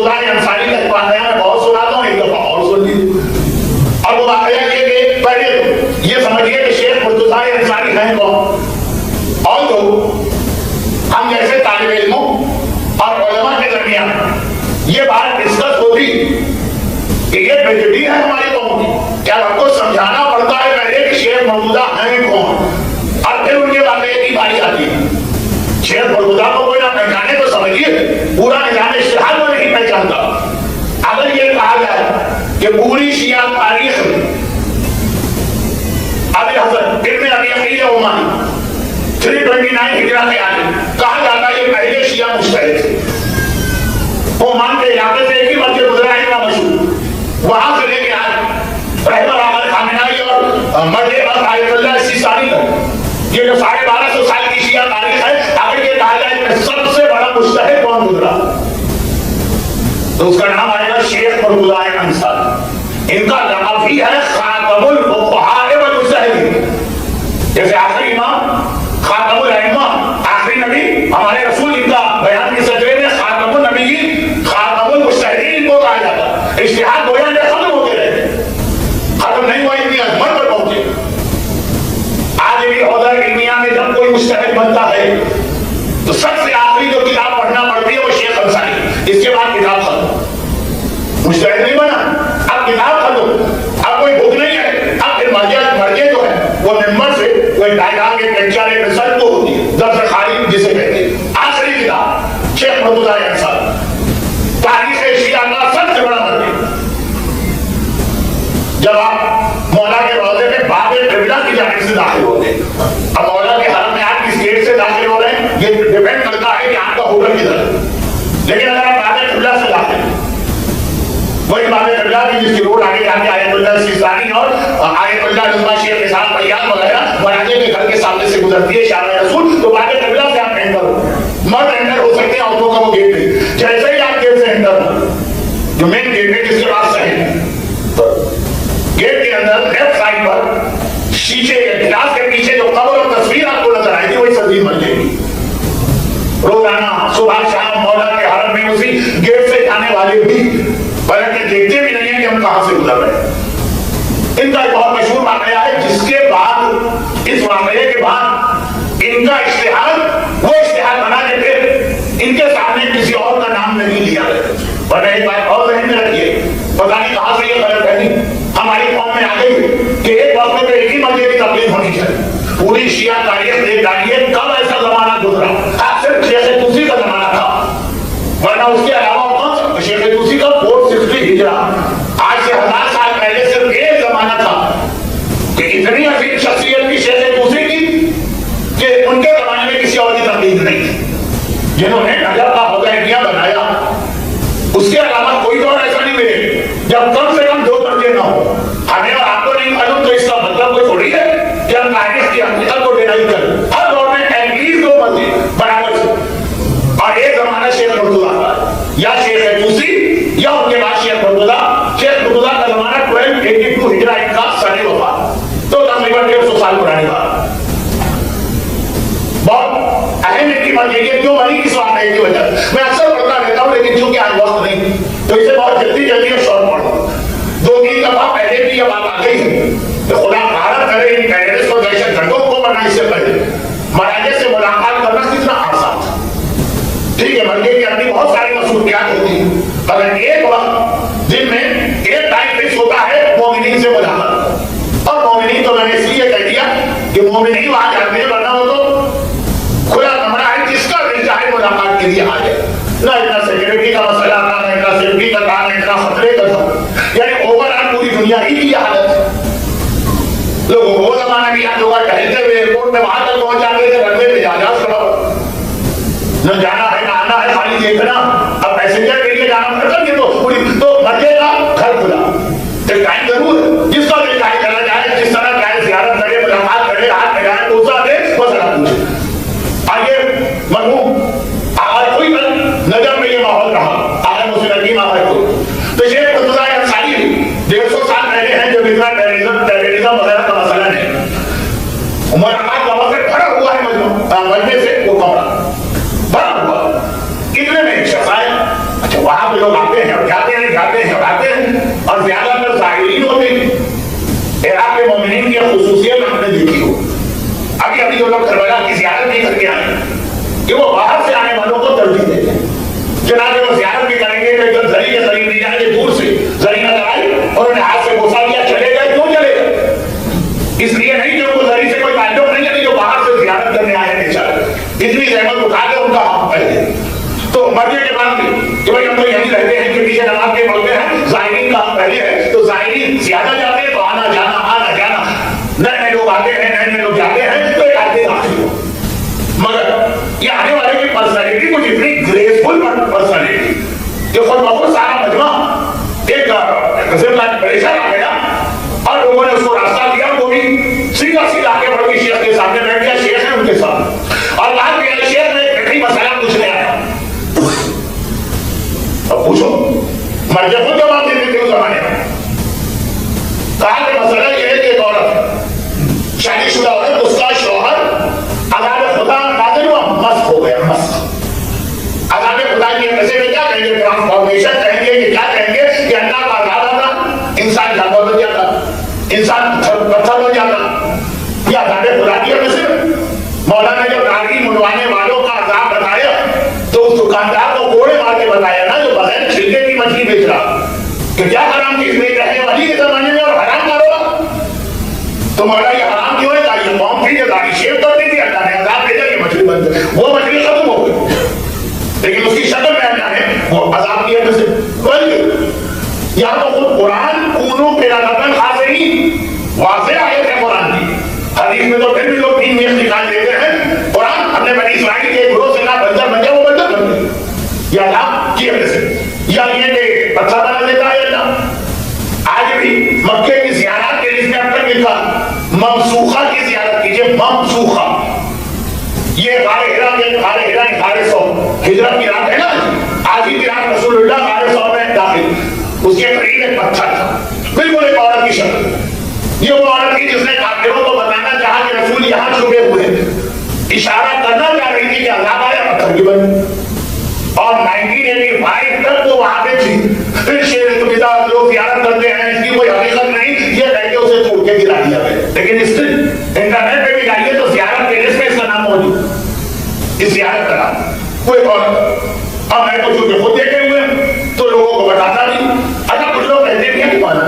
मुर्तुज़ा अंसारी का वाक़या मैं बहुत सुनाता हूँ, एक दफा और सुन लीजिए। और वो वाक़या ये कि पहले ये समझिए कि शेख मुर्तुज़ा अंसारी हैं कौन। और तो हम जैसे तालिब इल्मों और उलमा के दरमियान ये बात डिस्कस होती कि ये बेइज्जती है हमारी कौम की, क्या आपको समझाना पड़ता है पहले कि शेख मुर्तुज़ा हैं कौन, और फिर उनके वाक़े की बारी आती है। शेख मुर्तुज़ा को कोई ना पहचाने तो समझिए पूरा निज़ाम इश्तिहाद में नहीं पहचानता। अगर ये कहा जाए कि पूरी शिया तारीख अबी हसन इब्न अबी अकील उमानी 329 हिजरा के आगे कहा जाता है ये पहले शिया मुजतहिद थे। ओमान के इलाके से एक ही मस्जिद गुजरा है इतना मशहूर, वहां से लेके आए रहबर अहमद खामेनी और मर्द आयतुल्लाह सिस्तानी तक ये जो 1250 साल की शिया तारीख है, अगर ये कहा जाए कि सबसे बड़ा मुजतहिद कौन गुजरा तो उसका नाम आएगा शेख मुर्तुज़ा अंसारी। इनका लक़ब भी है खातमुल फुक़हा वल मुजतहिदीन। जैसे आखिरी इमाम खातमुल अइम्मा, आखिरी नबी हमारे रसूल, इनका बयान के सजरे में खातमुल नबीयीन खातमुल मुजतहिदीन को कहा जाता। इज्तिहाद गोया में खत्म होते रहे, खत्म नहीं हुआ, इतनी अजमत पर पहुंचे। आज भी औदा इल्मिया में जब कोई मुजतहिद बनता है तो सबसे आखिरी जो किताब पढ़ना पड़ती है वो शेख अंसारी, इसके बाद किताब खत्म। मुजतहिद नहीं बना, अब किताब खत्म, अब कोई भूख नहीं है, अब फिर मर्जे जो है वो मिंबर से कोई डायग्राम के लेक्चर एक रिसर्च तो होती है, दर्स खारिज जिसे कहते हैं। आखिरी किताब शेख मुर्तुज़ा अंसारी, तारीख़ शिया का सबसे बड़ा मर्जी। जब आप मौला के रोज़े में बाब क़िबला की जानिब से दाखिल होते हैं, अब मौला के हरम में आप किस गेट से दाखिल हो रहे हैं ये डिपेंड करता है कि आपका होटल किधर है। लेकिन अगर आप बाब क़िबला से दाखिल वही बाब क़िबला की जिसकी रोड आगे जाके आयतुल्लाह सिस्तानी और आयतुल्लाह नुमा शेख इसाक बयान वगैरह बनाने के घर के सामने से गुजरती है शारा रसूल, तो बाब क़िबला से आप एंटर हो, मर्द एंटर हो सकते हैं, औरतों का वो गेट नहीं। जैसे ही आप गेट से एंटर हो जो मेन गेट है जिसके पास सही गेट के अंदर लेफ्ट साइड पर शीशे के गिलास के पीछे जो कब्र और तस्वीर आपको नजर आई थी वही सजीद मस्जिद। रोजाना सुबह शाम मौला के हरम में उसी गेट से जाने वाले भी पलट के देखते भी नहीं है कि हम कहां से गुजर रहे हैं। इनका एक बहुत मशहूर वाकया है जिसके बाद, इस वाकये के बाद इनका इश्तिहाद वो इश्तिहाद बना के फिर इनके सामने किसी और का नाम नहीं लिया गया। वरना एक बात और ज़हन में रखिए, पता नहीं कहां से ये गलतफहमी हमारी कौम में आ गई कि एक वक्त में एक ही मजहब की तबलीग होनी चाहिए। पूरी शिया तारीख देख डालिए कब ऐसा जमाना गुजरा, सिर्फ शेख तूसी का जमाना था, वरना उसके अलावा कौन सा शेख तूसी का 460 हिजरा, आज से 1000 साल पहले सिर्फ एक जमाना था कि इतनी अजीम शख्सियत की शेख तूसी की कि उनके जमाने में किसी और की तबलीग नहीं थी, जिन्होंने नजर का हौदा बनाया। उसके अलावा कोई तो ऐसा नहीं मिले जब कम से कम 2 दर्जे ना हो। हमें और आपको नहीं मालूम तो इसका मतलब कोई थोड़ी है कि हम तारीख की हकीकत को डिनाई करें। हर दौर में एटलीस्ट 2 मस्जिद बराबर से, और एक जमाना शेख मुर्तुज़ा का या शेख तूसी या उनके बाद शेख मुर्तुज़ा। शेख मुर्तुज़ा का जमाना 1282 हिजरा इनका सारी वफात, तो तकरीबन 150 साल पुरानी बात। बहुत अहम इनकी मर्जी क्यों बनी, किस वाक़ये की वजह मैं अक्सर पढ़ता रहता हूँ, लेकिन चूंकि आज वक्त नहीं तो इसे बहुत जल्दी शॉर्ट पढ़ो। 2-3 दफा पहले भी ये बात आ गई है तो खुदा भारत करे इन टेररिस्ट और दहशतगर्दों को बनना। इससे पहले महाराजे से मुलाकात करना कितना आसान था। ठीक है, मर्जी की अपनी बहुत सारी मसरूफियात होती है, मगर एक वक्त दिन में एक टाइम फिक्स होता है मोमिनीन से मुलाकात। और मोमिनीन तो मैंने इसलिए कह दिया कि मोमिनीन वहां जाते हैं, वरना वो तो खुला कमरा है, जिसका दिल चाहे मुलाकात के लिए आ जाए। ना इतना सिक्योरिटी का मसला था, ना इतना सेफ्टी का था, ना इतना खतरे का था। यानी ओवरऑल पूरी दुनिया ही की हालत है। लोगों को वो जमाना भी याद होगा, टहलते हुए एयरपोर्ट में वहां तक पहुंच जाते थे, रनवे पे जहाज खड़ा हो, न जाना है ना आना है, खाली देखना। अब पैसेंजर के लिए जाना खत्म किया तो मजे का घर खुला, तो टाइम जरूर है, जिसका दिल चाहे चला जाए, जिस तरह चाहे ज़ियारत करे, मुलाकात करे, हाथ मिलाए, पूछा दे, वो सलाह पूछे। आगे मरहूम कोई नजर में ये माहौल रहा, आगे मुस्लिम आगे को तो शेख मुर्तुज़ा अंसारी 150 साल पहले हैं, जो इतना टेररिज्म वगैरह का मसला नहीं। मुलाकात का वक्त भरा हुआ है, मजमे से वो कमरा भरा हुआ, इतने में एक शख्स आया। अच्छा, वहां पे लोग आते हैं और जाते हैं, जाते हैं और आते हैं, और ज्यादातर ज़ाहिरीन होते हैं। इराक के मोमिनीन की खुसूसियत हमने देखी हो। अभी अभी जो लोग करबला की ज़ियारत नहीं करके आए कि वो बाहर से आने वालों को तरजीह देते हैं। चुनांचे वो ज़ियारत भी करेंगे कि जब जरी के करीब नहीं जाएंगे, दूर से जरी नजर आई और उन्हें हाथ से बोसा दिया, चले गए। क्यों चले गए? इसलिए नहीं कि उनको जरी से कोई ताल्लुक नहीं है, जो बाहर से ज़ियारत करने आए हैं बेचारे, इतनी जहमत उठा के उनका हम पहले तो मर्जी के बाद कि भाई हम तो यहीं रहते हैं, कि पीछे नमाज के बोलते हैं, ज़ाहिरीन का हम पहले है, तो ज़ाहिरीन ज्यादा जाते हैं, तो आना जाना नए नए लोग आते हैं, नए नए लोग जाते हैं, तो एक आदमी दाखिल हो। मगर ये आने वाले की पर्सनैलिटी कुछ इतनी ग्रेसफुल पर्सनैलिटी कि खुद बहुत सारा मजमा एक प्रेशर आ गया और लोगों ने उसको रास्ता दिया। वो भी सीधा सीधा आगे बढ़ के शेख के सामने बैठ गया, शेख है उनके सामने, और बात किया शेख ने कठिन मसला पूछने आया। अब पूछो, मर्ज खुद जवाब देते थे उस जमाने में। कहा कि मसला यह है कि एक औरत शादीशुदा औरत, उसका शौहर अज़ाब खुदा नाज़िल हुआ, मस्त हो गया, मस्त। अज़ाब खुदा की कैसे में क्या कहेंगे, ट्रांसफॉर्मेशन कहेंगे कि क्या कहेंगे कि अल्लाह का अज़ाब आता, इंसान जानवर बन जाता, इंसान पत्थर बन जाता। यह अज़ाब खुदा की वजह से मौला ने जब रागी मुंडवाने वालों का अज़ाब बताया तो उस दुकानदार को कोड़े मार के बताया ना, जो बगैर छिलके की मछली बेच रहा, कि क्या हराम चीज बेच रहे वाली के जमाने में और हराम करो। तो मौला ये हराम क्यों है? ये कौम थी जो दाढ़ी शेव कर दी थी, अल्लाह ने अज़ाब भेजा, ये मछली बन गई, वो मछली खत्म हो गई, लेकिन उसकी शक्ल में अल्लाह ने वो अज़ाब की वजह से बन गई। या तो खुद कुरान कूनू क़िरातन ख़ासिरीन वाज़ेह आयत है कुरान की। हदीस में तो फिर भी लोग तीन नियम निकाल देते हैं। कुरान हमने बनी इस्राइल के ग्रोह से ना बंजर बन जाए, वो बंजर बन गए या अल्लाह की वजह से, या ये कि पत्थर बना देता है अल्लाह। आज भी मक्के की ज़ियारत के लिए अब तक लिखा ममसूखा की ज़ियारत कीजिए, ममसूखा। ये गारे गारे सौ हिजरत की रात है ना, आज ही की रात रसूलुल्लाह गारे सौ में दाखिल, उसके करीब एक पत्थर था, बिल्कुल एक औरत की शक्ल। ये वो औरत थी जिसने काफिरों को बताना चाहा कि रसूल यहाँ छुपे हुए, इशारा करना चाह रही थी कि अज़ाब आया, पत्थर की बनी। और 1985 तक तो वहां पे थी। फिर शेर लोग ज़ियारत करते हैं, इसकी कोई हकीकत नहीं, ये कह के उसे तोड़ के गिरा दिया गया। लेकिन स्टिल इंटरनेट पे भी जाइए तो ज़ियारत के लिस्ट में इसका नाम मौजूद, इस ज़ियारत का नाम कोई और। अब मैं तो चूंकि खुद देखे हुए तो लोगों को बताता नहीं। अच्छा, कुछ लोग कहते भी हैं कि माना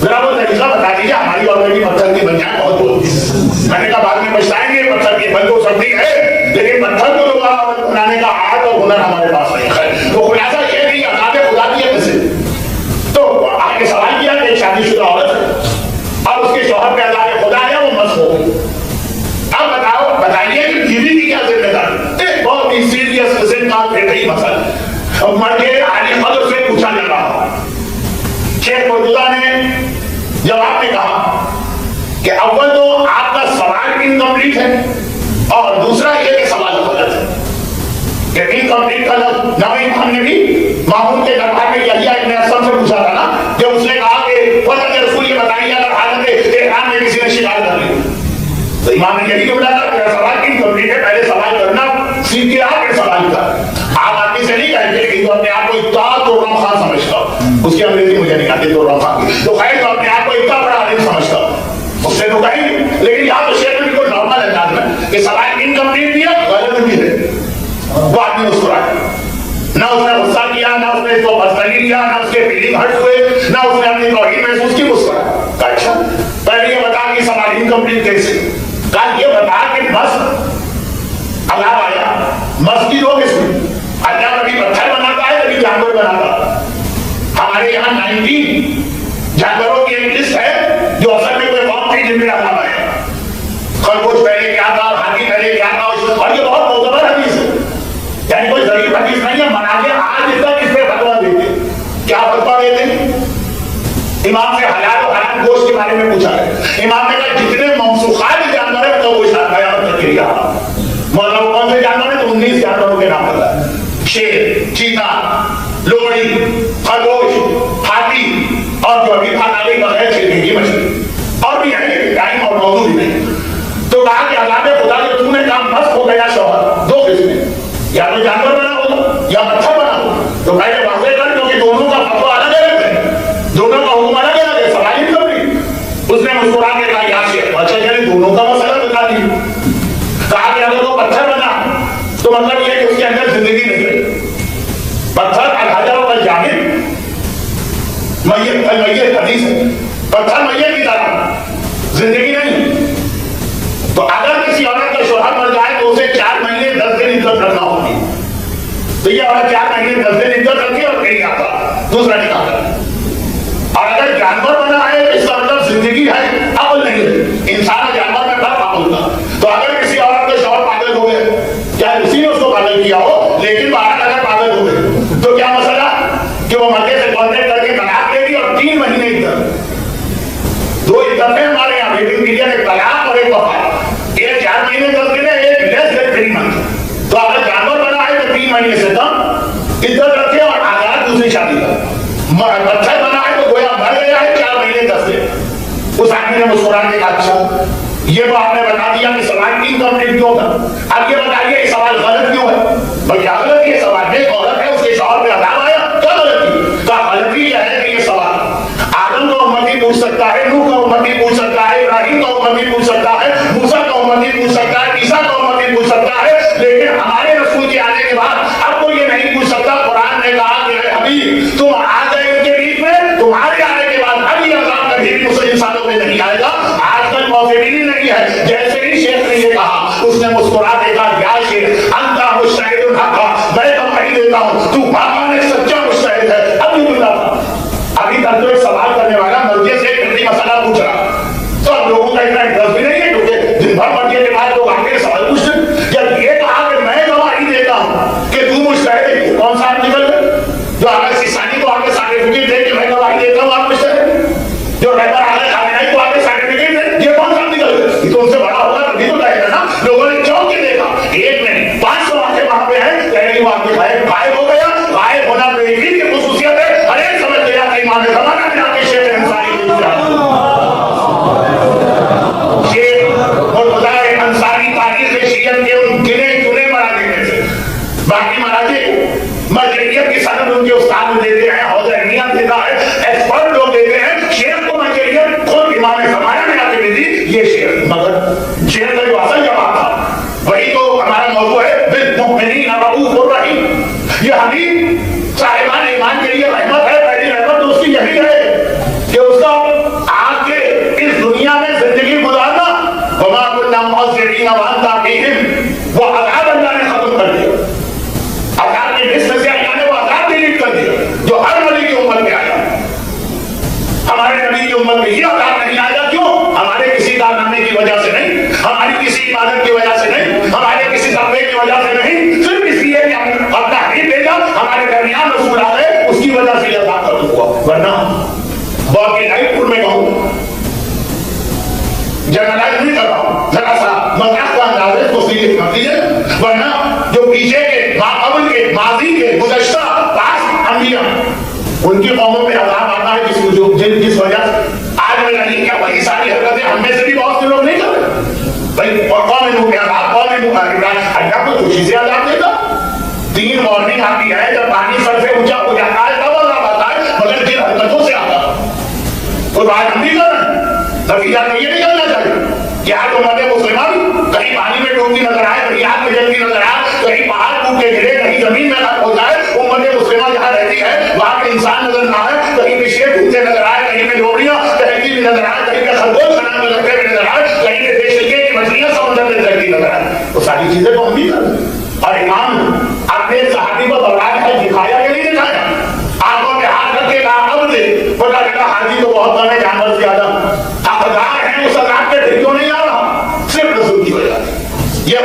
जरा वो तरीका बता दीजिए, हमारी ऑलरेडी पत्थर की बन जाए, बहुत बहुत। मैंने कहा बाद में पछताएंगे, पत्थर की बन तो सकती है, लेकिन पत्थर को दोबारा बनाने का आर्ट और हुनर हमारे पास नहीं है। तो खुलासा ये नहीं, अज़ाब खुदा की है कैसे? तो आगे सवाल किया कि शादीशुदा औरत है और उसके शौहर पे अज़ाब खुदा आया, वो मस्त हो गई। अब बताइए कि बीवी की क्या जिम्मेदारी? बहुत ही सीरियस मसला मर के आली कदर से पूछा जा रहा। शेख मुर्तजा ने जवाब में कहा कि अव्वल तो आपका सवाल इनकम्प्लीट है और दूसरा ये कि सवाल गलत है। इनकम्प्लीट का नवीन खान ने भी मामून के दरबार में यहिया इब्न असम से पूछा था ना, जब उसने कहा कि फजल के रसूल ये बताइए अगर हालत इहराम में किसी ने शिकार कर ली, तो इमाम ने यही बोला था मेरा सवाल इनकम्प्लीट है, पहले सवाल करना सीख के आप सवाल कर। आप आदमी से नहीं कहेंगे, लेकिन तो अपने आप को इतना तोरम खान समझता, उसकी अंग्रेजी मुझे नहीं आती तोरम खान, तो खैर तो अपने आप को इतना बड़ा आदमी समझता, उससे तो कहेंगे। लेकिन यहाँ तो शेर में बिल्कुल नॉर्मल अंदाज में कि सवाल इनकम्प्लीट भी है, गलत भी है। वो आदमी मुस्कुराया, ना उसने गुस्सा किया, ना उसने इसको पर्सनली लिया, ना उसके फीलिंग हर्ट हुए, ना उसने अपनी तौहीन महसूस की, मुस्कुराया। अच्छा, पहले ये बता कि सवाल इनकम्प्लीट कैसे? कल ये बता कि मस्त अज़ाब आया, मस्त की लोग इसमें अल्लाह कभी पत्थर बनाता है, कभी जानवर बनाता। हमारे यहाँ 19 जानवरों की एक लिस्ट है जो असल में कोई कौम थी जिनमें अज़ाब आया। खरगोश पहले क्या था, हाथी पहले क्या था, और ये बहुत मोतबर हदीस है, यानी कोई ज़रीफ हदीस नहीं है। मना के आज तक इस पे फतवा देते, क्या फतवा देते? इमाम से हलाल और हराम गोश्त के बारे में पूछा है, इमाम ने कहा जितने ममसूखात जानवर है तो वो मौला कौन से जानवर है? तो 19 जानवरों के नाम बता, शेर, चीता, लोमड़ी, खरगोश, हाथी और जो अभी खाने बगैर छिलके की मछली, और भी है टाइम और मौजूद नहीं। तो कहा कि अज़ाब खुदा जो तूने काम मस्त हो गया शौहर, दो किस्में, या तो जानवर बना होगा या पत्थर बना होगा। तो पहले वाज़ेह कर दोनों का फतवा अलग अलग है, दोनों का हुक्म अलग अलग है, सवाल ही कभी। उसने मुस्कुरा के कहा यहाँ से अच्छा चले दोनों का मसला बता दी। कहा कि अगर वो पत्थर बना तो मतलब ये कि उसके अंदर जिंदगी नहीं है। पत्थर हजार का जाहिर मैयत हदीस है, पत्थर मैयत की तरह जिंदगी नहीं। तो अगर किसी औरत का शौहर मर जाए तो उसे 4 महीने 10 दिन इज्जत रखना होगी। तो ये औरत 4 महीने 10 दिन इज्जत रखी और कहीं आता दूसरा निकाह कर। और अगर जानवर बना है इसका मतलब जिंदगी है, अकल नहीं है। इंसान और जानवर में फर्क अकल का। तो अगर किसी औरत के शौहर पागल हो गए, चाहे उसी ने उसको पागल किया हो, लेकिन बाहर अगर पागल हो गए तो क्या मसला कि वो मर्दे से कॉन्टेक्ट करके तलाक देगी और 3 महीने इज्जत। 2 इज्जत है हमारे यहाँ, वेटिंग पीरियड, एक तलाक और एक वफात। एक 4 महीने 10 दिन है, एक लेस देन 3 मंथ। तो अगर जानवर बना है तो 3 महीने से कम इज्जत रखे और आजाद दूसरी शादी कर। पत्थर बना है तो गोया मर गया है 4 महीने 10 दिन। उस आदमी ने मुस्कुरा के कहा अच्छा ये तो आपने बता दिया कि सवाल इनकम्प्लीट क्यों था, अब ये बताइए ये सवाल गलत क्यों है। भाई क्या गलत है सवाल में, औरत है उसके शौहर पे अदाब आया, क्या गलती? तो गलती यह है कि ये सवाल आदम का उम्मती पूछ सकता है, नूह का उम्मती पूछ सकता है, इब्राहिम का उम्मती पूछ सकता है, मूसा का उम्मती पूछ सकता है, ईसा का उम्मती पूछ सकता है, लेकिन हमारे रसूल के आने के बाद अब कोई ये नहीं पूछ सकता। कुरान ने कहा कि हबीब तुम आ गए उनके बीच में, तुम्हारे आने के बाद अभी अज़ाब कभी मुस्लिम इंसानों में नहीं आएगा। आजकल पॉसिबिलिटी नहीं है। जैसे ही शेख ने ये कहा उसने मुस्कुरा देगा, क्या शेख अंता मुश्ताहिदुल हक़, मैं गवाही देता हूं तू बामान सच्चा मुश्ताहिद है। अभी बोला अभी तक तो एक सवाल करने वाला मर्जी से कितनी मसला पूछ रहा, तो अब लोगों का इतना इंटरेस्ट भी नहीं है क्योंकि दिन भर मर्जी के बाद लोग आके सवाल पूछते। जब ये कहा कि मैं गवाही देता हूं कि तू मुश्ताहिद है, कौन सा निकल जो आगे सिसानी को आगे सर्टिफिकेट दे कि मैं गवाही देता हूं आप मुश्ताहिद, जो रहबर आगे खाने को आगे सर्टिफिकेट दे, ये कौन सा निकल ये तो उनसे बड़ा होगा तभी तो कहेगा ना। लोगों ने क्यों के देखा एक में 500 आंखें वहां पे हैं, कहेंगे वो आंखें गायब हो गया। गायब होना तो एक ही खुसूसियत है, हर एक समझ गया कि इमाम ज़माना में आके शेख अंसारी और खुदाए अंसारी तारीख में शियत के उन गिने चुने मराजे में से बाकी मराजे मजरियत की सनद उनके उस्ताद देते हैं, हौजरिया देता है, एक्सपर्ट लोग देते हैं। शेख को मजरियत खुद इमाम ज़माना में आके दे दी ये शेख, मगर शेख का जो असल जवाब था वही तो हमारा मौजू है बिल मुमिनीन रऊफुर रहीम। ये हदीस साहिबान ईमान के लिए रहमत है। पहली रहमत तो उसकी यही है कि उसका आगे इस दुनिया में जिंदगी गुजारना, वमा कुन्ना मुअज़्ज़िबीन व अंता फ़ीहिम, वो अज़ाब अल्लाह ने खत्म कर दिया। अज़ाब के हिस्से से अल्लाह ने वो अज़ाब डिलीट कर दिया जो हर नबी की उम्मत में आया। हमारे नबी की उम्मत में ये अज़ाब नहीं आया, क्यों? हमारे किसी कारनामे की वजह से नहीं, हमारी किसी इबादत की वजह से नहीं, हमारे किसी तक़वे की वजह से नहीं, सिर्फ इसलिए कि अपना हबीब भेजा, हमारे दरमियान रसूल आ गए, उसकी वजह से ये अज़ाब खत्म हुआ। वरना बाकी नाइटपुर में कहूं, जनरलाइज नहीं कर रहा हूं, जरा सा मजाक का अंदाज है, तो सीरियस मत लीजिए। वरना जो पीछे के माक़बल के माजी के गुज़श्ता पास अंबिया उनकी कौमों पे अज़ाब आता है जिस वजह से आज मैं नहीं क्या वही सारी हरकतें हमें से भी बहुत से लोग नहीं कर रहे भाई। और कौन है मुझे अज़ाब, कौन है इब्राहिम अल्लाह को खुशी से अज़ाब देगा। 3 वार्निंग आती है जब पानी सर से ऊंचा हो जाता है तब अज़ाब आता है, मगर जिन हरकतों से आता है तो बात हम भी कर रहे हैं। नतीजा तो ये निकलना चाहिए कि आज उम्मत मुसलमान कहीं पानी में डूबती नजर आए, कहीं आग में जलती नजर आए, कहीं पहाड़ टूट के गिरे, कहीं जमीन में खत्म हो जाए, उम्मत मुसलमान जहाँ रहती है वहां के इंसान नजर ना आए, कहीं पे शेर घूमते नजर आए, कहीं पे लोमड़ियां तहकी भी नजर आए, कहीं पे खरगोश खाना में लगते हुए नजर आए, कहीं पे देशिके की मछलियां समुद्र में तैरती नजर आए। तो सारी चीजें तो हम भी कर रहे हैं। और इमाम अपने सहाबी को दौरान है दिखाया कि नहीं दिखाया, आंखों में हाथ रखे कहा अब दे, पता लगा हाजी तो बहुत बड़े जानवर से ज्यादा हकदार है, उस अज़ाब के क्यों नहीं आ रहा, सिर्फ रसूल की वजह। ये